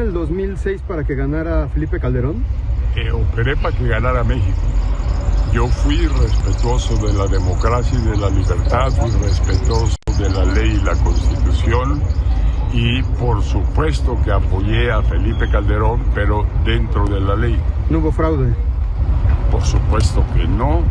el 2006 para que ganara Felipe Calderón? Operé para que ganara México. Yo fui respetuoso de la democracia y de la libertad, fui respetuoso de la ley y la Constitución y por supuesto que apoyé a Felipe Calderón, pero dentro de la ley. ¿No hubo fraude? Por supuesto que no.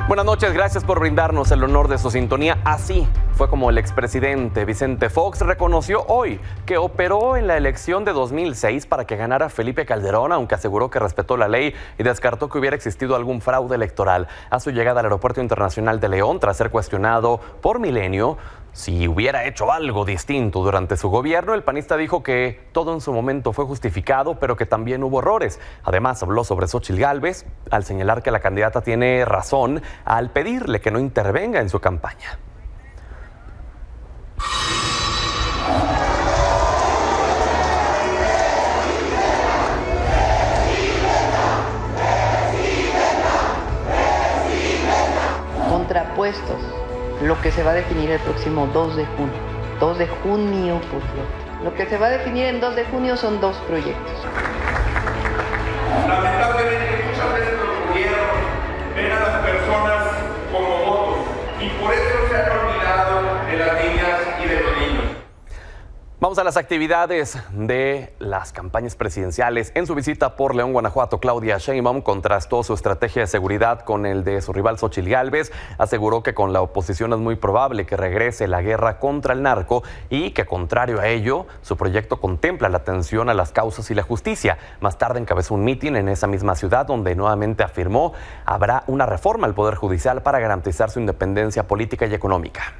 Buenas noches, gracias por brindarnos el honor de su sintonía. Así fue como el expresidente Vicente Fox reconoció hoy que operó en la elección de 2006 para que ganara Felipe Calderón, aunque aseguró que respetó la ley y descartó que hubiera existido algún fraude electoral. A su llegada al Aeropuerto Internacional de León, tras ser cuestionado por Milenio si hubiera hecho algo distinto durante su gobierno, el panista dijo que todo en su momento fue justificado, pero que también hubo errores. Además, habló sobre Xóchitl Gálvez, al señalar que la candidata tiene razón al pedirle que no intervenga en su campaña. Contrapuestos, lo que se va a definir el próximo 2 de junio. 2 de junio, por cierto. Lo que se va a definir en 2 de junio son dos proyectos. Lamentablemente, muchas veces los gobiernos ven a las personas como votos y por eso se han olvidado de las niñas y de los niños. Vamos a las actividades de las campañas presidenciales. En su visita por León, Guanajuato, Claudia Sheinbaum contrastó su estrategia de seguridad con el de su rival Xóchitl Gálvez. Aseguró que con la oposición es muy probable que regrese la guerra contra el narco y que, contrario a ello, su proyecto contempla la atención a las causas y la justicia. Más tarde encabezó un mitin en esa misma ciudad donde nuevamente afirmó habrá una reforma al Poder Judicial para garantizar su independencia política y económica.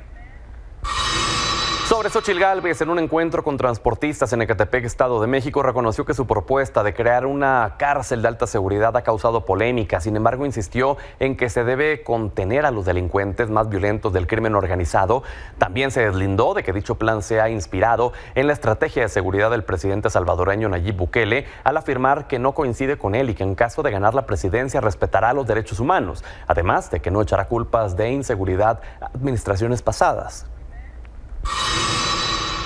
Sobre Xóchitl Gálvez, en un encuentro con transportistas en Ecatepec, Estado de México, reconoció que su propuesta de crear una cárcel de alta seguridad ha causado polémica. Sin embargo, insistió en que se debe contener a los delincuentes más violentos del crimen organizado. También se deslindó de que dicho plan sea inspirado en la estrategia de seguridad del presidente salvadoreño Nayib Bukele, al afirmar que no coincide con él y que en caso de ganar la presidencia respetará los derechos humanos, además de que no echará culpas de inseguridad a administraciones pasadas.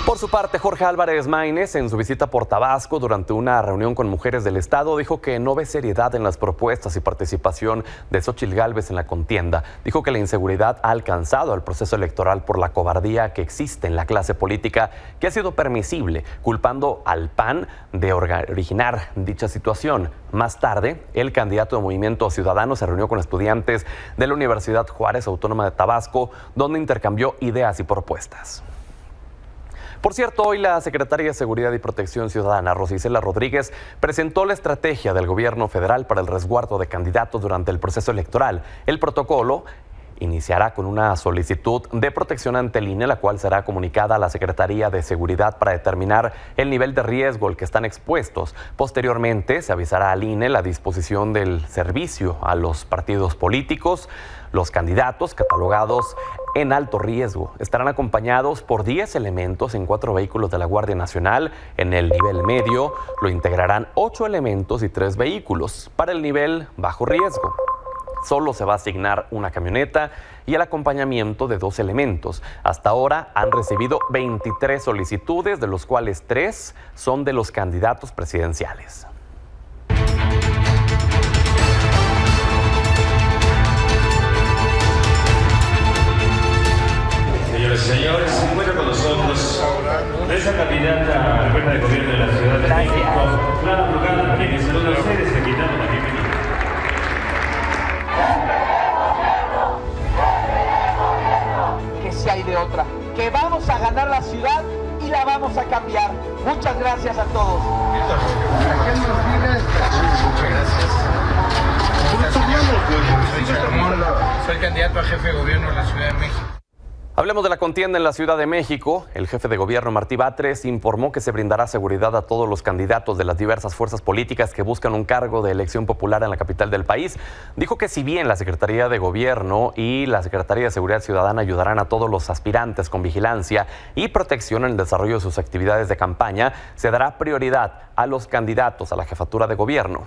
Por su parte, Jorge Álvarez Maínez, en su visita por Tabasco durante una reunión con mujeres del estado, dijo que no ve seriedad en las propuestas y participación de Xóchitl Gálvez en la contienda. Dijo que la inseguridad ha alcanzado al proceso electoral por la cobardía que existe en la clase política, que ha sido permisible, culpando al PAN de originar dicha situación. Más tarde, el candidato de Movimiento Ciudadano se reunió con estudiantes de la Universidad Juárez Autónoma de Tabasco, donde intercambió ideas y propuestas. Por cierto, hoy la secretaria de Seguridad y Protección Ciudadana, Rosa Isela Rodríguez, presentó la estrategia del gobierno federal para el resguardo de candidatos durante el proceso electoral. El protocolo iniciará con una solicitud de protección ante el INE, la cual será comunicada a la Secretaría de Seguridad para determinar el nivel de riesgo al que están expuestos. Posteriormente, se avisará al INE la disposición del servicio a los partidos políticos. Los candidatos catalogados en alto riesgo estarán acompañados por 10 elementos en 4 vehículos de la Guardia Nacional. En el nivel medio lo integrarán 8 elementos y 3 vehículos. Para el nivel bajo riesgo, solo se va a asignar una camioneta y el acompañamiento de 2 elementos. Hasta ahora han recibido 23 solicitudes, de los cuales 3 son de los candidatos presidenciales. Señores, se encuentra con nosotros nuestra candidata a la jefa de gobierno de la Ciudad de México, Clara Brugada, quien les saluda a ustedes y aquí damos la bienvenida. Que si hay de otra, que vamos a ganar la ciudad y la vamos a cambiar. Muchas gracias a todos. Soy candidato a jefe de gobierno de la Ciudad de México. Hablemos de la contienda en la Ciudad de México. El jefe de gobierno, Martí Batres, informó que se brindará seguridad a todos los candidatos de las diversas fuerzas políticas que buscan un cargo de elección popular en la capital del país. Dijo que si bien la Secretaría de Gobierno y la Secretaría de Seguridad Ciudadana ayudarán a todos los aspirantes con vigilancia y protección en el desarrollo de sus actividades de campaña, se dará prioridad a los candidatos a la jefatura de gobierno.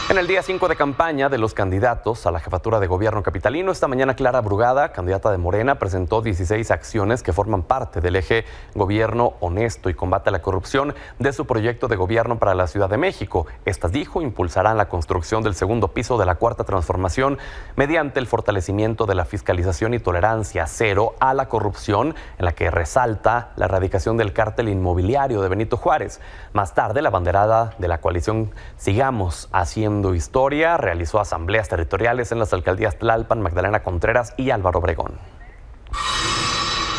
En En el día 5 de campaña de los candidatos a la jefatura de gobierno capitalino, esta mañana Clara Brugada, candidata de Morena, presentó 16 acciones que forman parte del eje Gobierno Honesto y Combate a la Corrupción de su proyecto de gobierno para la Ciudad de México. Estas, dijo, impulsarán la construcción del segundo piso de la Cuarta Transformación mediante el fortalecimiento de la fiscalización y tolerancia cero a la corrupción, en la que resalta la erradicación del cártel inmobiliario de Benito Juárez. Más tarde, la banderada de la coalición Sigamos Haciendo Historia realizó asambleas territoriales en las alcaldías Tlalpan, Magdalena Contreras y Álvaro Obregón.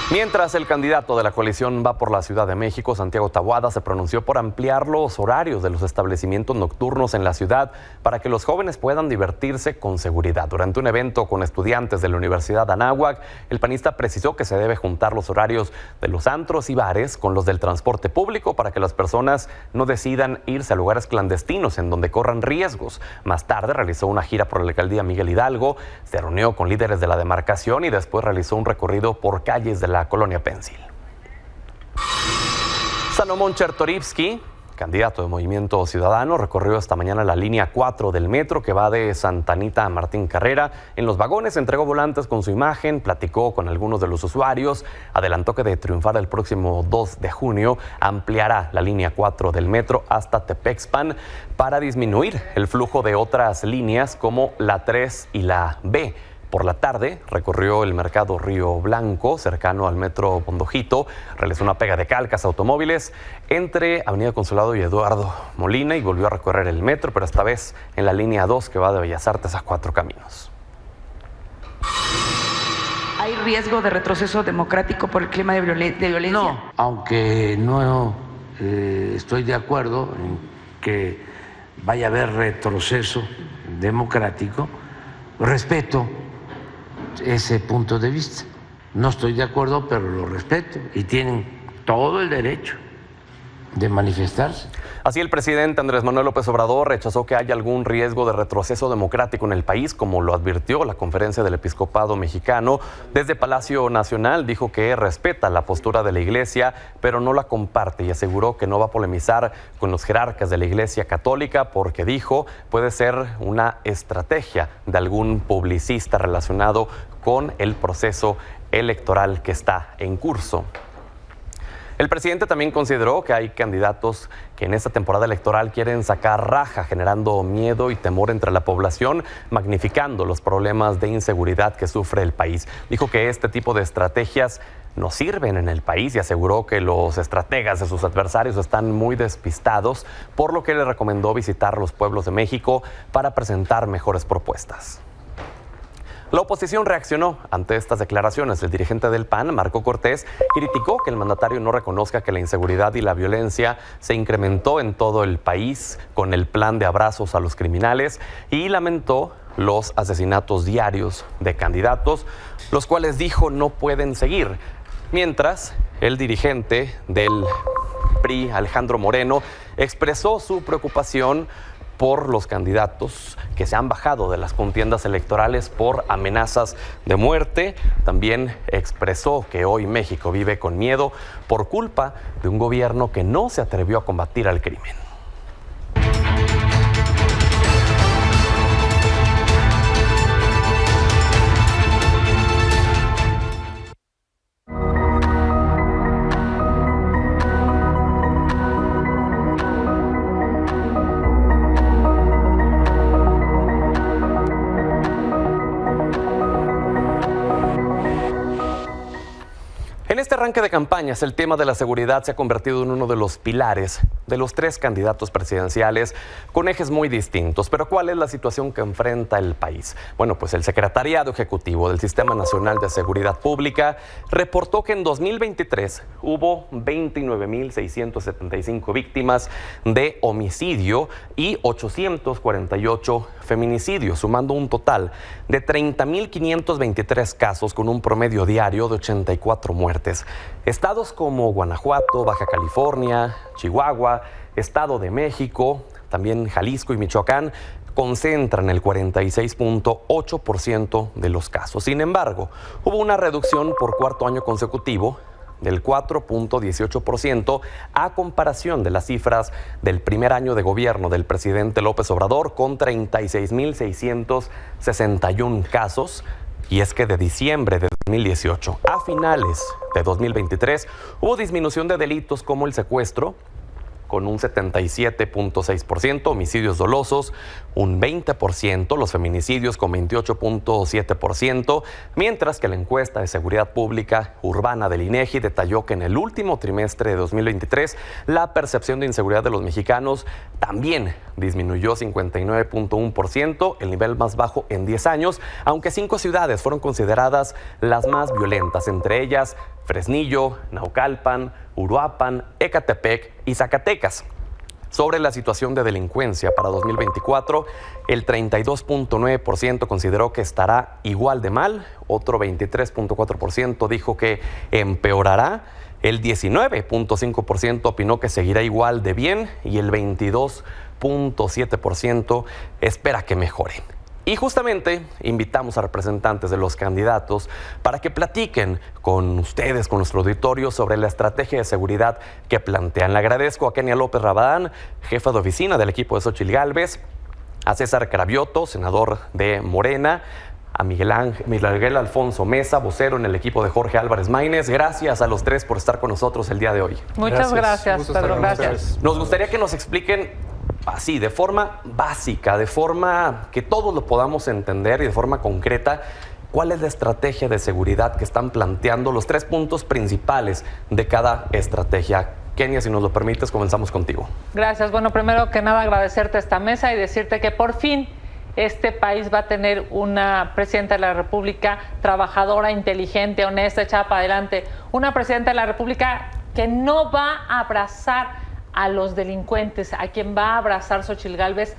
Mientras el candidato de la coalición Va por la Ciudad de México, Santiago Taboada, se pronunció por ampliar los horarios de los establecimientos nocturnos en la ciudad para que los jóvenes puedan divertirse con seguridad. Durante un evento con estudiantes de la Universidad Anáhuac, el panista precisó que se debe juntar los horarios de los antros y bares con los del transporte público para que las personas no decidan irse a lugares clandestinos en donde corran riesgos. Más tarde realizó una gira por la alcaldía Miguel Hidalgo, se reunió con líderes de la demarcación y después realizó un recorrido por calles de la colonia Pensil. Salomón Chertorivsky, candidato de Movimiento Ciudadano, recorrió esta mañana la línea 4 del metro que va de Santa Anita a Martín Carrera. En los vagones entregó volantes con su imagen, platicó con algunos de los usuarios, adelantó que de triunfar el próximo 2 de junio ampliará la línea 4 del metro hasta Tepexpan para disminuir el flujo de otras líneas como la 3 y la B. Por la tarde recorrió el mercado Río Blanco, cercano al metro Bondojito, realizó una pega de calcas a automóviles entre Avenida Consulado y Eduardo Molina y volvió a recorrer el metro, pero esta vez en la línea 2 que va de Bellas Artes a Cuatro Caminos. ¿Hay riesgo de retroceso democrático por el clima de violencia? No, aunque no estoy de acuerdo en que vaya a haber retroceso democrático, respeto ese punto de vista. No estoy de acuerdo, pero lo respeto y tienen todo el derecho de manifestarse. Así, el presidente Andrés Manuel López Obrador rechazó que haya algún riesgo de retroceso democrático en el país, como lo advirtió la Conferencia del Episcopado Mexicano. Desde Palacio Nacional dijo que respeta la postura de la Iglesia, pero no la comparte, y aseguró que no va a polemizar con los jerarcas de la Iglesia Católica porque, dijo, puede ser una estrategia de algún publicista relacionado con el proceso electoral que está en curso. El presidente también consideró que hay candidatos que en esta temporada electoral quieren sacar raja, generando miedo y temor entre la población, magnificando los problemas de inseguridad que sufre el país. Dijo que este tipo de estrategias no sirven en el país y aseguró que los estrategas de sus adversarios están muy despistados, por lo que le recomendó visitar los pueblos de México para presentar mejores propuestas. La oposición reaccionó ante estas declaraciones. El dirigente del PAN, Marco Cortés, criticó que el mandatario no reconozca que la inseguridad y la violencia se incrementó en todo el país con el plan de abrazos a los criminales y lamentó los asesinatos diarios de candidatos, los cuales dijo no pueden seguir. Mientras, el dirigente del PRI, Alejandro Moreno, expresó su preocupación por los candidatos que se han bajado de las contiendas electorales por amenazas de muerte. También expresó que hoy México vive con miedo por culpa de un gobierno que no se atrevió a combatir al crimen. En este arranque de campañas, el tema de la seguridad se ha convertido en uno de los pilares de los tres candidatos presidenciales con ejes muy distintos. Pero ¿cuál es la situación que enfrenta el país? Bueno, pues el Secretariado Ejecutivo del Sistema Nacional de Seguridad Pública reportó que en 2023 hubo 29,675 víctimas de homicidio y 848 feminicidios, sumando un total de 30,523 casos con un promedio diario de 84 muertes. Estados como Guanajuato, Baja California, Chihuahua, Estado de México, también Jalisco y Michoacán concentran el 46.8% de los casos. Sin embargo, hubo una reducción por cuarto año consecutivo del 4.18% a comparación de las cifras del primer año de gobierno del presidente López Obrador, con 36.661 casos. Y es que de diciembre de 2018 a finales de 2023 hubo disminución de delitos como el secuestro, con un 77.6%, homicidios dolosos un 20%, los feminicidios con 28.7%, mientras que la encuesta de seguridad pública urbana del INEGI detalló que en el último trimestre de 2023 la percepción de inseguridad de los mexicanos también disminuyó 59.1%, el nivel más bajo en 10 años, aunque 5 ciudades fueron consideradas las más violentas, entre ellas Fresnillo, Naucalpan, Uruapan, Ecatepec y Zacatecas. Sobre la situación de delincuencia para 2024, el 32.9% consideró que estará igual de mal, otro 23.4% dijo que empeorará, el 19.5% opinó que seguirá igual de bien y el 22.7% espera que mejore. Y justamente invitamos a representantes de los candidatos para que platiquen con ustedes, con nuestro auditorio, sobre la estrategia de seguridad que plantean. Le agradezco a Kenia López Rabadán, jefa de oficina del equipo de Xóchitl Gálvez, a César Cravioto, senador de Morena, a Miguel Ángel Alfonso Mesa, vocero en el equipo de Jorge Álvarez Maínez. Gracias a los tres por estar con nosotros el día de hoy. Muchas gracias, Pedro. Gracias. Nos gustaría que nos expliquen así, de forma básica, de forma que todos lo podamos entender y de forma concreta, ¿cuál es la estrategia de seguridad que están planteando, los 3 puntos principales de cada estrategia? Kenia, si nos lo permites, comenzamos contigo. Gracias. Bueno, primero que nada agradecerte esta mesa y decirte que por fin este país va a tener una presidenta de la República trabajadora, inteligente, honesta, echada para adelante. Una presidenta de la República que no va a abrazar a los delincuentes, a quien va a abrazar Xóchitl Gálvez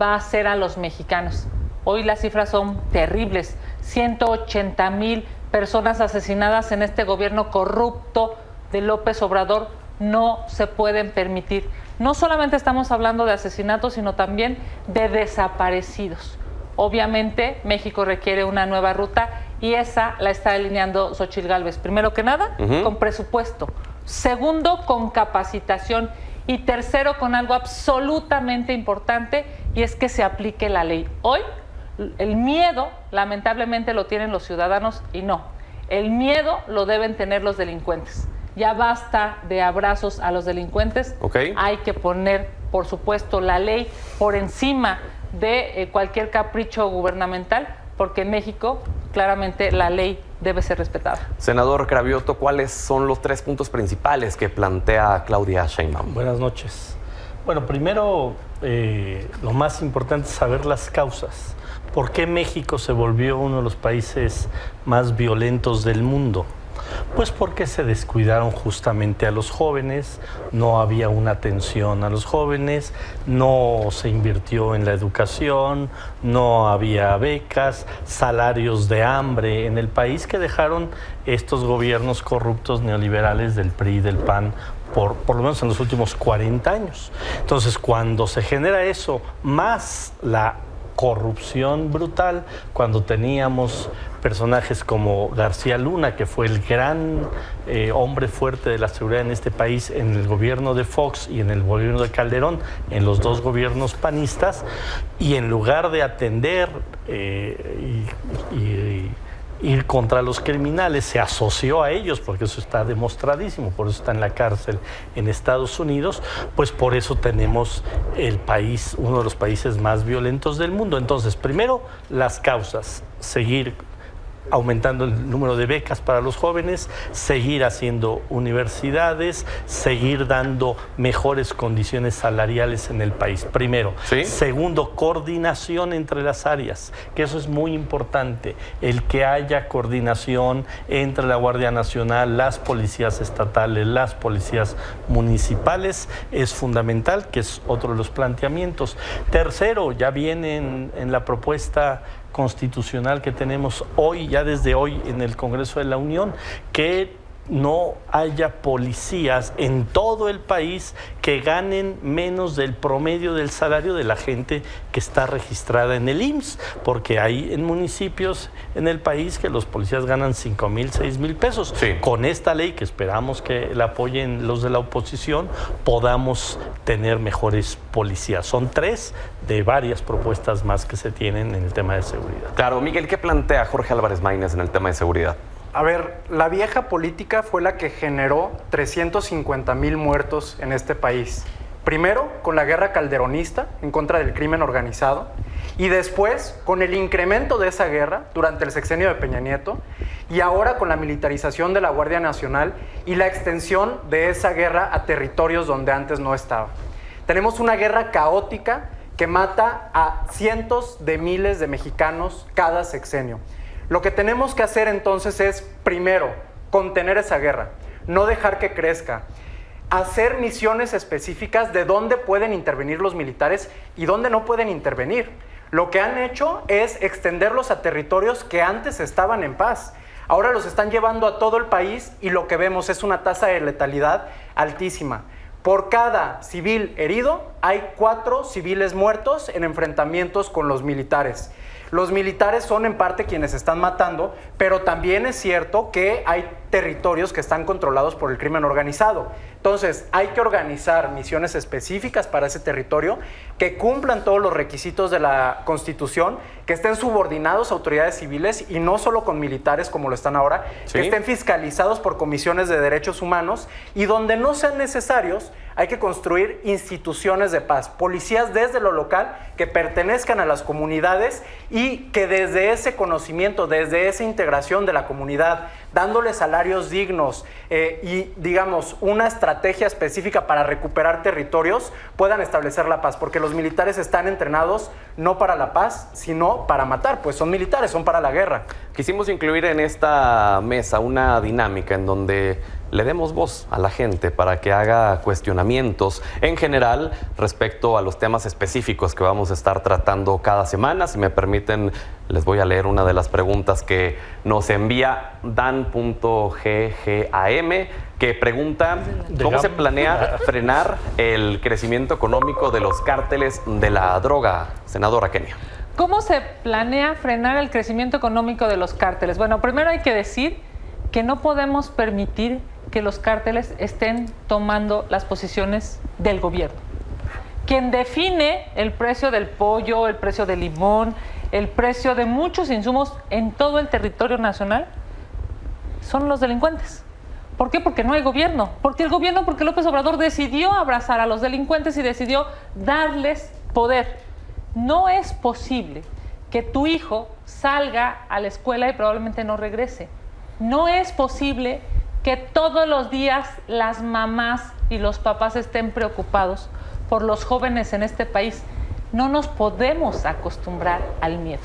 va a ser a los mexicanos. Hoy las cifras son terribles, 180,000 personas asesinadas en este gobierno corrupto de López Obrador no se pueden permitir. No solamente estamos hablando de asesinatos, sino también de desaparecidos. Obviamente México requiere una nueva ruta y esa la está delineando Xóchitl Gálvez. Primero que nada, con presupuesto. Segundo, con capacitación. Y tercero, con algo absolutamente importante, y es que se aplique la ley. Hoy, el miedo, lamentablemente, lo tienen los ciudadanos y no. El miedo lo deben tener los delincuentes. Ya basta de abrazos a los delincuentes. Hay que poner, por supuesto, la ley por encima de cualquier capricho gubernamental, porque en México, claramente, la ley debe ser respetada. Senador Cravioto, ¿cuáles son los 3 puntos principales que plantea Claudia Sheinbaum? Buenas noches. Bueno, primero, lo más importante es saber las causas. ¿Por qué México se volvió uno de los países más violentos del mundo? Pues porque se descuidaron justamente a los jóvenes, no había una atención a los jóvenes, no se invirtió en la educación, no había becas, salarios de hambre en el país que dejaron estos gobiernos corruptos neoliberales del PRI y del PAN por lo menos en los últimos 40 años. Entonces, cuando se genera eso, más la corrupción brutal, cuando teníamos personajes como García Luna, que fue el gran hombre fuerte de la seguridad en este país en el gobierno de Fox y en el gobierno de Calderón, en los 2 gobiernos panistas, y en lugar de atender ir contra los criminales, se asoció a ellos, porque eso está demostradísimo, por eso está en la cárcel en Estados Unidos, pues por eso tenemos el país, uno de los países más violentos del mundo. Entonces, primero, las causas, seguir aumentando el número de becas para los jóvenes, seguir haciendo universidades, seguir dando mejores condiciones salariales en el país, primero. ¿Sí? Segundo, coordinación entre las áreas, que eso es muy importante, el que haya coordinación entre la Guardia Nacional, las policías estatales, las policías municipales, es fundamental, que es otro de los planteamientos. Tercero, ya viene en la propuesta constitucional que tenemos hoy, ya desde hoy en el Congreso de la Unión, que no haya policías en todo el país que ganen menos del promedio del salario de la gente que está registrada en el IMSS, porque hay en municipios en el país que los policías ganan 5,000, 6,000 pesos. Sí. Con esta ley, que esperamos que la apoyen los de la oposición, podamos tener mejores policías. Son 3 de varias propuestas más que se tienen en el tema de seguridad. Claro, Miguel, ¿qué plantea Jorge Álvarez Maínez en el tema de seguridad? A ver, la vieja política fue la que generó 350,000 muertos en este país. Primero, con la guerra calderonista en contra del crimen organizado, y después, con el incremento de esa guerra durante el sexenio de Peña Nieto, y ahora con la militarización de la Guardia Nacional y la extensión de esa guerra a territorios donde antes no estaba. Tenemos una guerra caótica que mata a cientos de miles de mexicanos cada sexenio. Lo que tenemos que hacer entonces es, primero, contener esa guerra, no dejar que crezca, hacer misiones específicas de dónde pueden intervenir los militares y dónde no pueden intervenir. Lo que han hecho es extenderlos a territorios que antes estaban en paz. Ahora los están llevando a todo el país y lo que vemos es una tasa de letalidad altísima. Por cada civil herido, hay 4 civiles muertos en enfrentamientos con los militares. Los militares son en parte quienes están matando, pero también es cierto que hay territorios que están controlados por el crimen organizado. Entonces, hay que organizar misiones específicas para ese territorio, que cumplan todos los requisitos de la Constitución, que estén subordinados a autoridades civiles y no solo con militares como lo están ahora, ¿sí?, que estén fiscalizados por comisiones de derechos humanos, y donde no sean necesarios, hay que construir instituciones de paz, policías desde lo local que pertenezcan a las comunidades y que desde ese conocimiento, desde esa integración de la comunidad, dándoles salarios dignos y, digamos, una estrategia específica para recuperar territorios, puedan establecer la paz, porque los militares están entrenados no para la paz, sino para matar, pues son militares, son para la guerra. Quisimos incluir en esta mesa una dinámica en donde le demos voz a la gente para que haga cuestionamientos en general respecto a los temas específicos que vamos a estar tratando cada semana. Si me permiten, les voy a leer una de las preguntas que nos envía Dan.ggam, que pregunta: ¿cómo se planea frenar el crecimiento económico de los cárteles de la droga? Senadora Kenia. ¿Cómo se planea frenar el crecimiento económico de los cárteles? Bueno, primero hay que decir que no podemos permitir que los cárteles estén tomando las posiciones del gobierno. Quien define el precio del pollo, el precio del limón, el precio de muchos insumos en todo el territorio nacional son los delincuentes. ¿Por qué? Porque no hay gobierno. Porque López Obrador decidió abrazar a los delincuentes y decidió darles poder. No es posible que tu hijo salga a la escuela y probablemente no regrese. No es posible que todos los días las mamás y los papás estén preocupados por los jóvenes en este país. No nos podemos acostumbrar al miedo.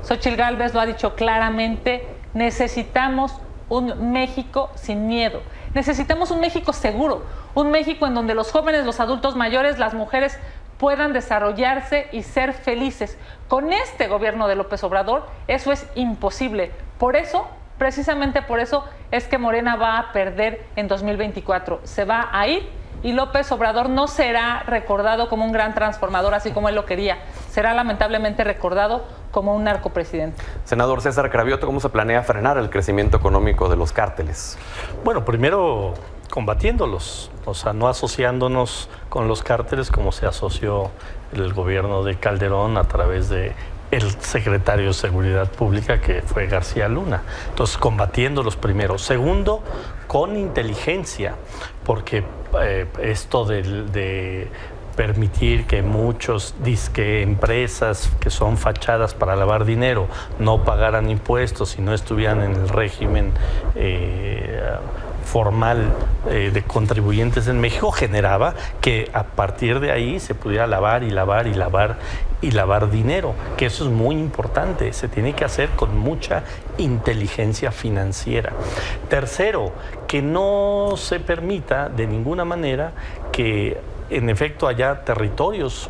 Xóchitl Gálvez lo ha dicho claramente: necesitamos un México sin miedo. Necesitamos un México seguro, un México en donde los jóvenes, los adultos mayores, las mujeres puedan desarrollarse y ser felices. Con este gobierno de López Obrador eso es imposible. Por eso, precisamente por eso, es que Morena va a perder en 2024. Se va a ir y López Obrador no será recordado como un gran transformador, así como él lo quería. Será lamentablemente recordado como un narcopresidente. Senador César Cravioto, ¿cómo se planea frenar el crecimiento económico de los cárteles? Bueno, primero combatiéndolos, o sea, no asociándonos con los cárteles como se asoció el gobierno de Calderón a través de el secretario de Seguridad Pública, que fue García Luna. Entonces, combatiéndolos primero. Segundo, con inteligencia, porque esto de permitir que muchos empresas que son fachadas para lavar dinero no pagaran impuestos y no estuvieran en el régimen formal de contribuyentes en México, generaba que a partir de ahí se pudiera lavar dinero, que eso es muy importante, se tiene que hacer con mucha inteligencia financiera. Tercero, que no se permita de ninguna manera que en efecto haya territorios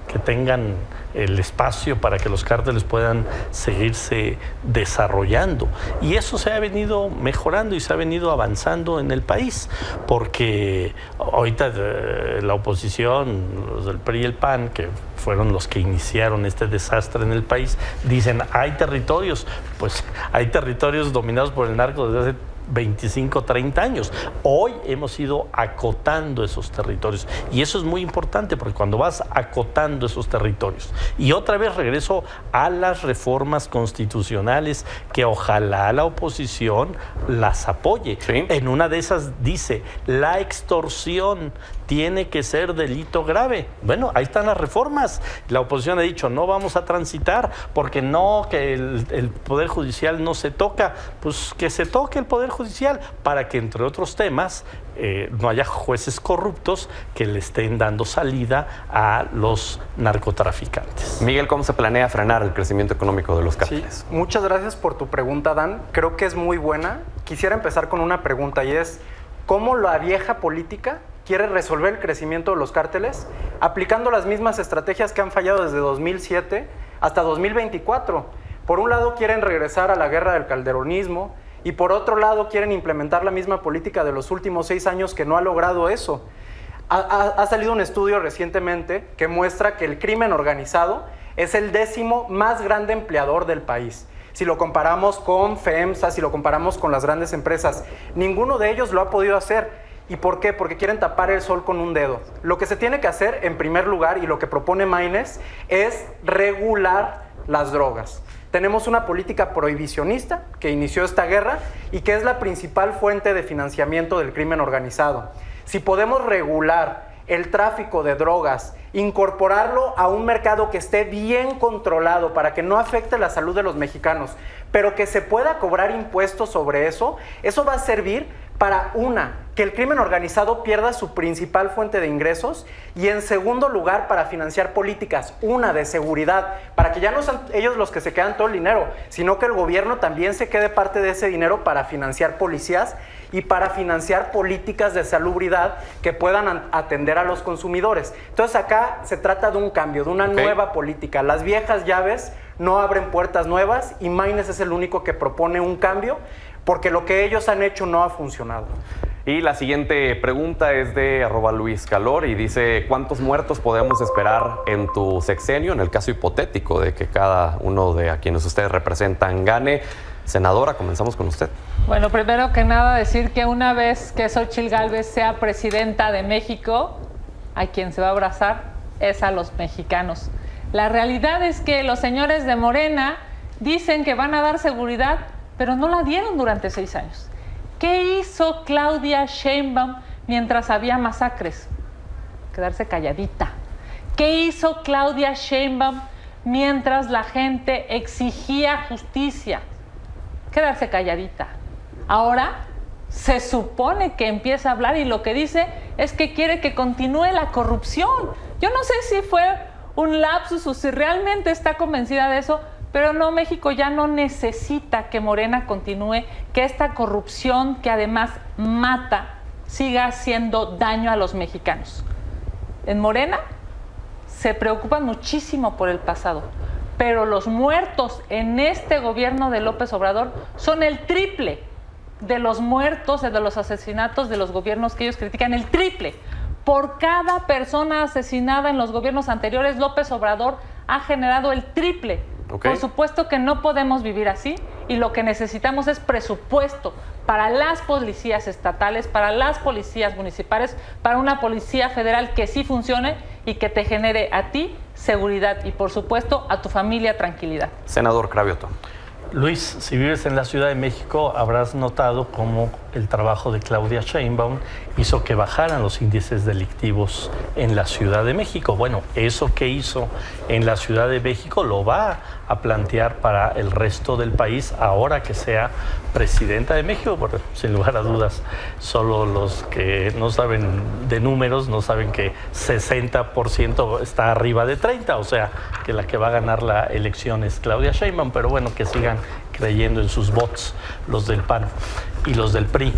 que tengan el espacio para que los cárteles puedan seguirse desarrollando. Y eso se ha venido mejorando y se ha venido avanzando en el país, porque ahorita la oposición, los del PRI y el PAN, que fueron los que iniciaron este desastre en el país, dicen, hay territorios, pues hay territorios dominados por el narco desde hace 25, 30 años. Hoy hemos ido acotando esos territorios y eso es muy importante, porque cuando vas acotando esos territorios, y otra vez regreso a las reformas constitucionales que ojalá la oposición las apoye. ¿Sí? En una de esas dice, la extorsión tiene que ser delito grave. Bueno, ahí están las reformas. La oposición ha dicho, no vamos a transitar porque no, que el Poder Judicial no se toca. Pues que se toque el Poder Judicial para que, entre otros temas, no haya jueces corruptos que le estén dando salida a los narcotraficantes. Miguel, ¿cómo se planea frenar el crecimiento económico de los cárteles? Sí, muchas gracias por tu pregunta, Dan. Creo que es muy buena. Quisiera empezar con una pregunta, y es, ¿cómo la vieja política quiere resolver el crecimiento de los cárteles aplicando las mismas estrategias que han fallado desde 2007 hasta 2024? Por un lado quieren regresar a la guerra del calderonismo y por otro lado quieren implementar la misma política de los últimos 6 años que no ha logrado eso. Ha salido un estudio recientemente que muestra que el crimen organizado es el 10º más grande empleador del país. Si lo comparamos con FEMSA, si lo comparamos con las grandes empresas, ninguno de ellos lo ha podido hacer. ¿Y por qué? Porque quieren tapar el sol con un dedo. Lo que se tiene que hacer, en primer lugar, y lo que propone Maynes, es regular las drogas. Tenemos una política prohibicionista que inició esta guerra y que es la principal fuente de financiamiento del crimen organizado. Si podemos regular el tráfico de drogas, incorporarlo a un mercado que esté bien controlado para que no afecte la salud de los mexicanos, pero que se pueda cobrar impuestos sobre eso, eso va a servir para, que el crimen organizado pierda su principal fuente de ingresos, y en segundo lugar, para financiar políticas, de seguridad, para que ya no sean ellos los que se quedan todo el dinero, sino que el gobierno también se quede parte de ese dinero para financiar policías y para financiar políticas de salubridad que puedan atender a los consumidores. Entonces acá se trata de un cambio, de una nueva política. Las viejas llaves no abren puertas nuevas y Maynes es el único que propone un cambio, porque lo que ellos han hecho no ha funcionado. Y la siguiente pregunta es de @LuisCalor y dice, ¿cuántos muertos podemos esperar en tu sexenio en el caso hipotético de que cada uno de a quienes ustedes representan gane? Senadora, comenzamos con usted. Bueno, primero que nada decir que una vez que Xóchitl Gálvez sea presidenta de México, a quien se va a abrazar es a los mexicanos. La realidad es que los señores de Morena dicen que van a dar seguridad, pero no la dieron durante 6 años. ¿Qué hizo Claudia Sheinbaum mientras había masacres? Quedarse calladita. ¿Qué hizo Claudia Sheinbaum mientras la gente exigía justicia? Quedarse calladita. Ahora se supone que empieza a hablar y lo que dice es que quiere que continúe la corrupción. Yo no sé si fue un lapsus o si realmente está convencida de eso, pero no, México ya no necesita que Morena continúe, que esta corrupción que además mata siga haciendo daño a los mexicanos. En Morena se preocupan muchísimo por el pasado, pero los muertos en este gobierno de López Obrador son el triple de los muertos, de los asesinatos de los gobiernos que ellos critican, el triple. Por cada persona asesinada en los gobiernos anteriores, López Obrador ha generado el triple. Por supuesto que no podemos vivir así y lo que necesitamos es presupuesto para las policías estatales, para las policías municipales, para una policía federal que sí funcione y que te genere a ti seguridad y, por supuesto, a tu familia tranquilidad. Senador Cravioto. Luis, si vives en la Ciudad de México, habrás notado cómo el trabajo de Claudia Sheinbaum hizo que bajaran los índices delictivos en la Ciudad de México. Bueno, eso que hizo en la Ciudad de México lo va a plantear para el resto del país ahora que sea presidenta de México, porque sin lugar a dudas, solo los que no saben de números no saben que 60% está arriba de 30%, o sea, que la que va a ganar la elección es Claudia Sheinbaum, pero bueno, que sigan creyendo en sus bots los del PAN y los del PRI.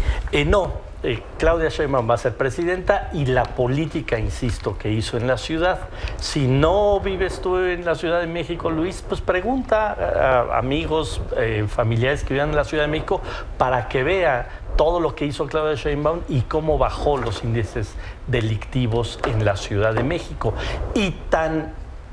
Claudia Sheinbaum va a ser presidenta y la política, insisto, que hizo en la ciudad. Si no vives tú en la Ciudad de México, Luis, pues pregunta a amigos, familiares que vivan en la Ciudad de México para que vea todo lo que hizo Claudia Sheinbaum y cómo bajó los índices delictivos en la Ciudad de México. Y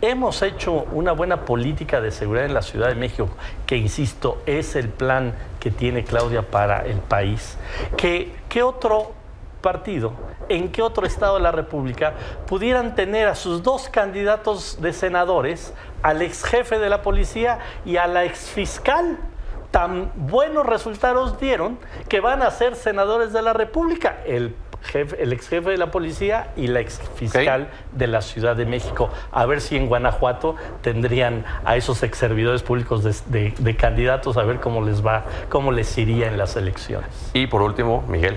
hemos hecho una buena política de seguridad en la Ciudad de México, que, insisto, es el plan que tiene Claudia para el país. ¿Qué otro partido, en qué otro estado de la República pudieran tener a sus dos candidatos de senadores, al ex jefe de la policía y a la ex fiscal? Tan buenos resultados dieron que van a ser senadores de la República, el ex jefe de la policía y la ex fiscal de la Ciudad de México. A ver si en Guanajuato tendrían a esos ex servidores públicos de candidatos, a ver cómo les va, cómo les iría en las elecciones. Y por último, Miguel.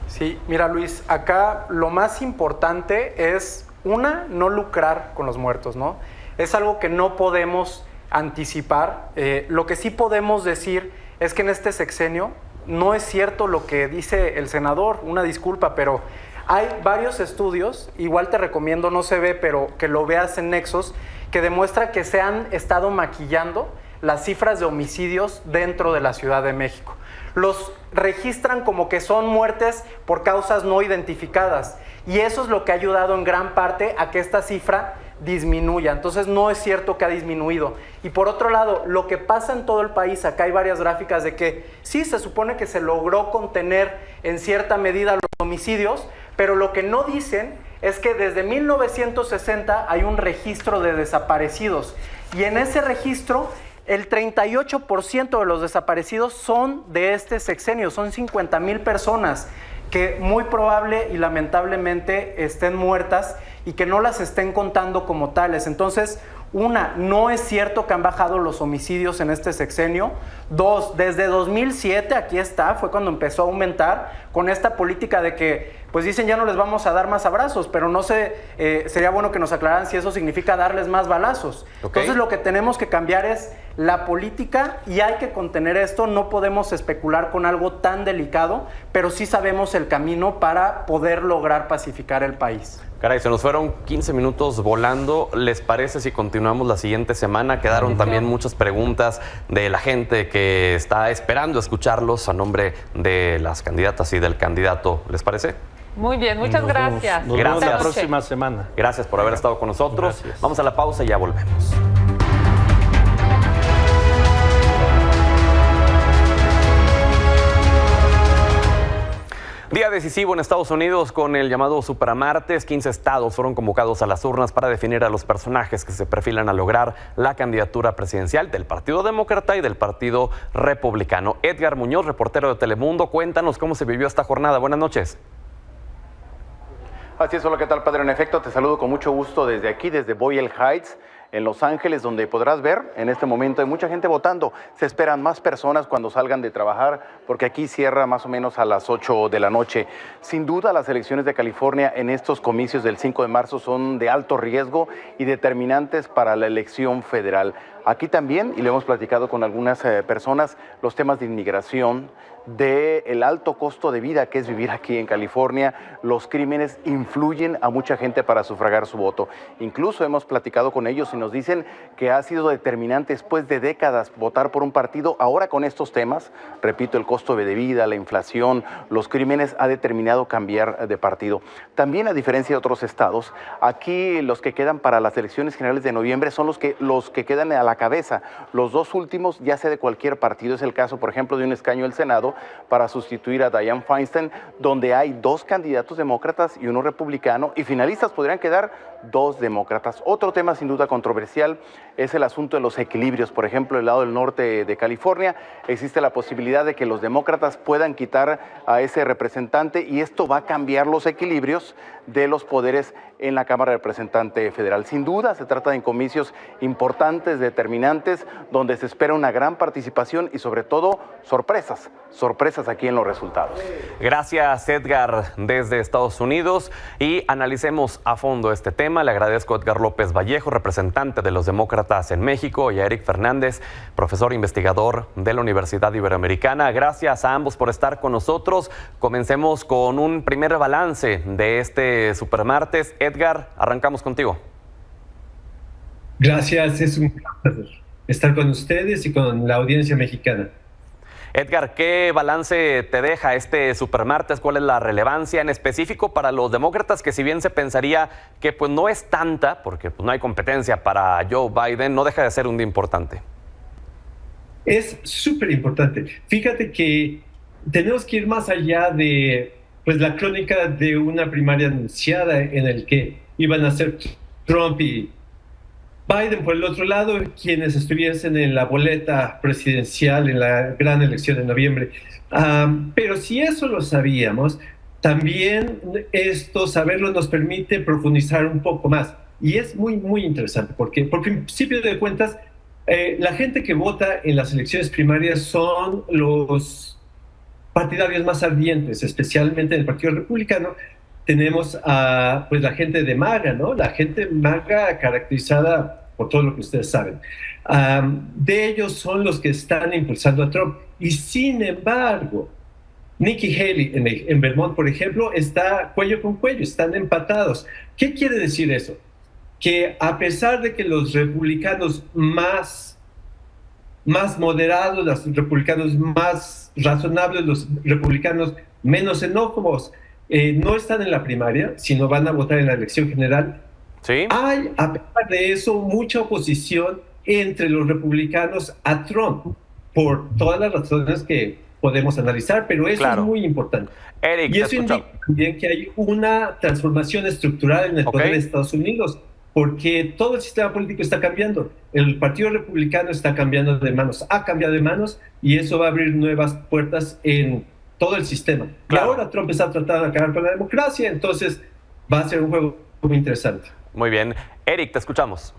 Sí, mira, Luis, acá lo más importante es, no lucrar con los muertos, ¿no? Es algo que no podemos anticipar. Lo que sí podemos decir es que en este sexenio no es cierto lo que dice el senador, una disculpa, pero hay varios estudios, igual te recomiendo, no se ve, pero que lo veas en Nexos, que demuestra que se han estado maquillando las cifras de homicidios dentro de la Ciudad de México. Los registran como que son muertes por causas no identificadas y eso es lo que ha ayudado en gran parte a que esta cifra disminuya. Entonces no es cierto que ha disminuido. Y por otro lado, lo que pasa en todo el país, acá hay varias gráficas de que sí, se supone que se logró contener en cierta medida los homicidios, pero lo que no dicen es que desde 1960 hay un registro de desaparecidos y en ese registro el 38% de los desaparecidos son de este sexenio, son 50,000 personas que muy probable y lamentablemente estén muertas y que no las estén contando como tales. Entonces, no es cierto que han bajado los homicidios en este sexenio. 2, desde 2007, aquí está, fue cuando empezó a aumentar con esta política de que, pues dicen ya no les vamos a dar más abrazos, pero no sé, sería bueno que nos aclararan si eso significa darles más balazos. Entonces lo que tenemos que cambiar es la política y hay que contener esto. No podemos especular con algo tan delicado, pero sí sabemos el camino para poder lograr pacificar el país. Caray, se nos fueron 15 minutos volando. ¿Les parece si continuamos la siguiente semana? Quedaron también muchas preguntas de la gente que está esperando escucharlos a nombre de las candidatas y del candidato. ¿Les parece? Muy bien, muchas gracias. Nos vemos la próxima semana. Gracias por haber estado con nosotros. Gracias. Vamos a la pausa y ya volvemos. Día decisivo en Estados Unidos con el llamado Supermartes. 15 estados fueron convocados a las urnas para definir a los personajes que se perfilan a lograr la candidatura presidencial del Partido Demócrata y del Partido Republicano. Edgar Muñoz, reportero de Telemundo, cuéntanos cómo se vivió esta jornada. Buenas noches. Así es, hola, ¿qué tal, Pedro? En efecto, te saludo con mucho gusto desde aquí, desde Boyle Heights, en Los Ángeles, donde podrás ver en este momento hay mucha gente votando. Se esperan más personas cuando salgan de trabajar, porque aquí cierra más o menos a las 8 de la noche. Sin duda, las elecciones de California en estos comicios del 5 de marzo son de alto riesgo y determinantes para la elección federal. Aquí también, y lo hemos platicado con algunas personas, los temas de inmigración, del alto costo de vida que es vivir aquí en California. Los crímenes influyen a mucha gente para sufragar su voto. Incluso hemos platicado con ellos y nos dicen que ha sido determinante después de décadas votar por un partido. Ahora con estos temas, repito, el costo de vida, la inflación, los crímenes, ha determinado cambiar de partido. También, a diferencia de otros estados, aquí los que quedan para las elecciones generales de noviembre son los que quedan a la cabeza. Los dos últimos, ya sea de cualquier partido, es el caso, por ejemplo, de un escaño del Senado para sustituir a Dianne Feinstein, donde hay 2 candidatos demócratas y uno republicano, y finalistas podrían quedar 2 demócratas. Otro tema sin duda controversial es el asunto de los equilibrios. Por ejemplo, el lado del norte de California existe la posibilidad de que los demócratas puedan quitar a ese representante y esto va a cambiar los equilibrios de los poderes en la Cámara de Representantes Federal. Sin duda se trata de comicios importantes, determinantes, donde se espera una gran participación y sobre todo sorpresas aquí en los resultados. Gracias, Edgar, desde Estados Unidos, y analicemos a fondo este tema. Le agradezco a Edgar López Vallejo, representante de los demócratas en México, y a Eric Fernández, profesor investigador de la Universidad Iberoamericana. Gracias a ambos por estar con nosotros. Comencemos con un primer balance de este supermartes. Edgar, arrancamos contigo. Gracias, es un placer estar con ustedes y con la audiencia mexicana. Edgar, ¿qué balance te deja este supermartes? ¿Cuál es la relevancia en específico para los demócratas, que si bien se pensaría que pues no es tanta, porque pues no hay competencia para Joe Biden, no deja de ser un día importante? Es súper importante. Fíjate que tenemos que ir más allá de pues la crónica de una primaria anunciada en el que iban a ser Trump y Biden por el otro lado, quienes estuviesen en la boleta presidencial en la gran elección de noviembre. Pero si eso lo sabíamos, también saberlo nos permite profundizar un poco más. Y es muy, muy interesante, porque por principio de cuentas, la gente que vota en las elecciones primarias son los partidarios más ardientes, especialmente en el Partido Republicano. Tenemos a pues la gente de MAGA, ¿no? La gente MAGA caracterizada por todo lo que ustedes saben. De ellos son los que están impulsando a Trump. Y sin embargo, Nikki Haley en Vermont, por ejemplo, está cuello con cuello, están empatados. ¿Qué quiere decir eso? Que a pesar de que los republicanos más moderados, los republicanos más razonables, los republicanos menos xenófobos, no están en la primaria, sino van a votar en la elección general. ¿Sí? Hay, a pesar de eso, mucha oposición entre los republicanos a Trump, por todas las razones que podemos analizar, pero eso es muy importante. Eric, y eso indica también que hay una transformación estructural en el poder de Estados Unidos, porque todo el sistema político está cambiando. El Partido Republicano está cambiando de manos, ha cambiado de manos, y eso va a abrir nuevas puertas en todo el sistema. Y ahora Trump está tratando de acabar con la democracia, entonces va a ser un juego muy interesante. Muy bien. Eric, te escuchamos.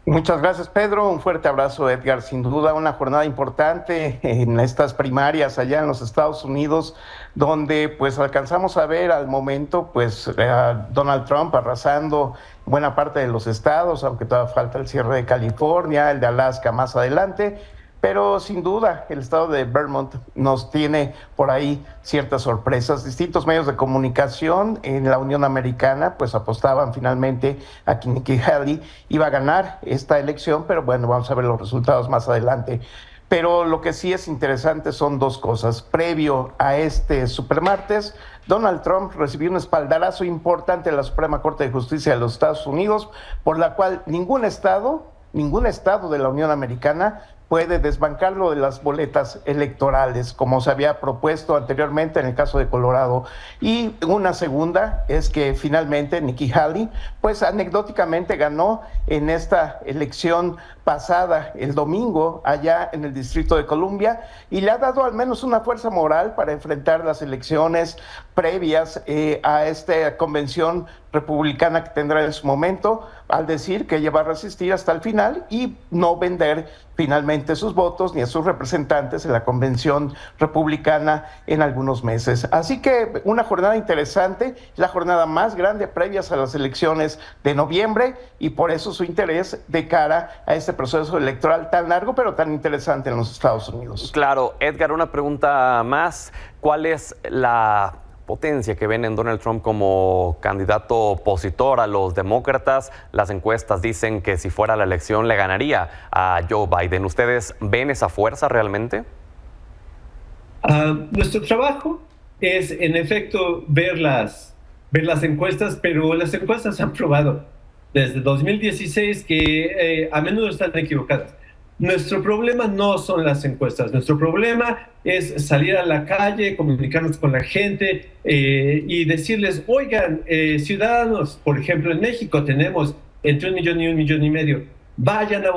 Muchas gracias, Pedro. Un fuerte abrazo, Edgar. Sin duda, una jornada importante en estas primarias allá en los Estados Unidos, donde pues alcanzamos a ver al momento pues a Donald Trump arrasando buena parte de los estados, aunque todavía falta el cierre de California, el de Alaska más adelante. Pero sin duda el estado de Vermont nos tiene por ahí ciertas sorpresas. Distintos medios de comunicación en la Unión Americana pues apostaban finalmente a que Nikki Haley iba a ganar esta elección, pero bueno, vamos a ver los resultados más adelante. Pero lo que sí es interesante son dos cosas. Previo a este supermartes, Donald Trump recibió un espaldarazo importante de la Suprema Corte de Justicia de los Estados Unidos, por la cual ningún estado de la Unión Americana puede desbancarlo de las boletas electorales, como se había propuesto anteriormente en el caso de Colorado. Y una segunda es que finalmente Nikki Haley, pues anecdóticamente ganó en esta elección pasada, el domingo, allá en el Distrito de Columbia, y le ha dado al menos una fuerza moral para enfrentar las elecciones previas a esta convención republicana que tendrá en su momento, al decir que ella va a resistir hasta el final y no vender finalmente sus votos ni a sus representantes en la convención republicana en algunos meses. Así que una jornada interesante, la jornada más grande previas a las elecciones de noviembre, y por eso su interés de cara a este proceso electoral tan largo pero tan interesante en los Estados Unidos. Claro. Edgar, una pregunta más. ¿Cuál es la potencia que ven en Donald Trump como candidato opositor a los demócratas? Las encuestas dicen que si fuera la elección le ganaría a Joe Biden. ¿Ustedes ven esa fuerza realmente? Nuestro trabajo es, en efecto, ver las encuestas, pero las encuestas han probado desde 2016 que a menudo están equivocadas. Nuestro problema no son las encuestas, nuestro problema es salir a la calle, comunicarnos con la gente y decirles, oigan, ciudadanos, por ejemplo, en México tenemos entre 1 millón y 1,5 millones, vayan a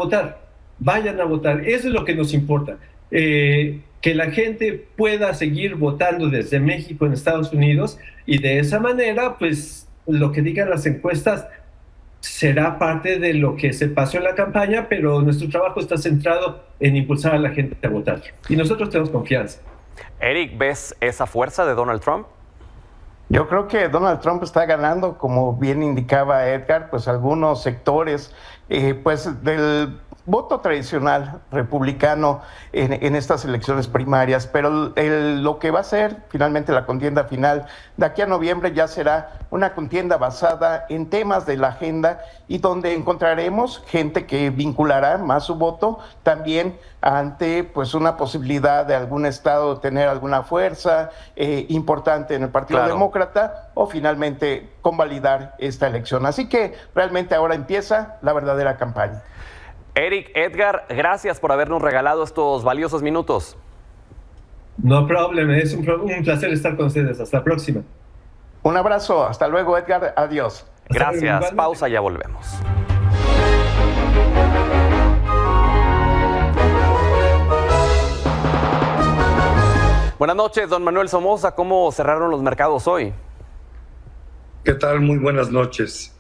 votar, eso es lo que nos importa, que la gente pueda seguir votando desde México en Estados Unidos, y de esa manera, pues, lo que digan las encuestas será parte de lo que se pasó en la campaña, pero nuestro trabajo está centrado en impulsar a la gente a votar. Y nosotros tenemos confianza. Eric, ¿ves esa fuerza de Donald Trump? Yo creo que Donald Trump está ganando, como bien indicaba Edgar, pues algunos sectores pues del voto tradicional republicano en estas elecciones primarias, pero lo que va a ser finalmente la contienda final de aquí a noviembre ya será una contienda basada en temas de la agenda y donde encontraremos gente que vinculará más su voto también ante pues una posibilidad de algún estado tener alguna fuerza importante en el Partido Demócrata o finalmente convalidar esta elección. Así que realmente ahora empieza la verdadera campaña. Eric, Edgar, gracias por habernos regalado estos valiosos minutos. No problema, es un placer estar con ustedes. Hasta la próxima. Un abrazo, hasta luego, Edgar, adiós. Gracias, pausa, ya volvemos. Buenas noches, don Manuel Somoza, ¿cómo cerraron los mercados hoy? ¿Qué tal? Muy buenas noches.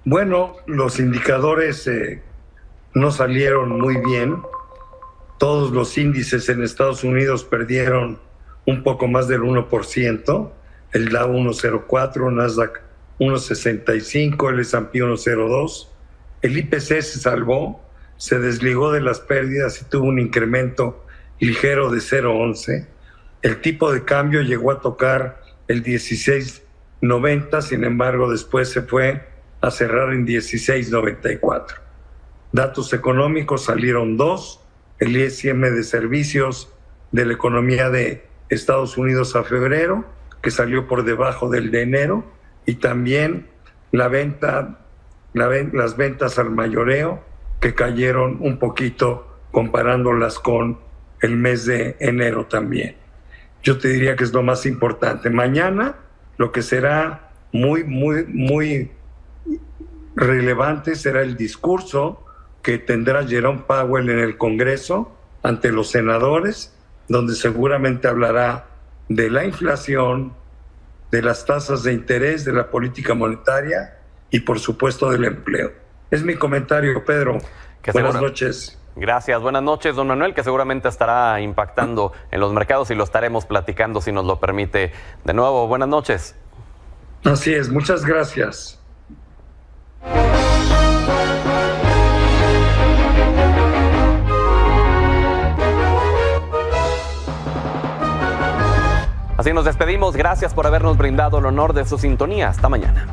Bueno, los indicadores no salieron muy bien. Todos los índices en Estados Unidos perdieron un poco más del 1%. El Dow 1.04, Nasdaq 1.65, el S&P 1.02. El IPC se salvó, se desligó de las pérdidas y tuvo un incremento ligero de 0.11. El tipo de cambio llegó a tocar el 16.90, sin embargo después se fue a cerrar en 16.94. Datos económicos salieron dos: el ISM de servicios de la economía de Estados Unidos a febrero, que salió por debajo del de enero, y también las ventas al mayoreo, que cayeron un poquito comparándolas con el mes de enero también. Yo te diría que es lo más importante. Mañana lo que será muy relevante será el discurso que tendrá Jerome Powell en el Congreso ante los senadores, donde seguramente hablará de la inflación, de las tasas de interés, de la política monetaria y por supuesto del empleo. Es mi comentario, Pedro. Buenas noches. Gracias, buenas noches, don Manuel, que seguramente estará impactando en los mercados y lo estaremos platicando si nos lo permite de nuevo. Buenas noches. Así es, muchas gracias. Así nos despedimos. Gracias por habernos brindado el honor de su sintonía. Hasta mañana.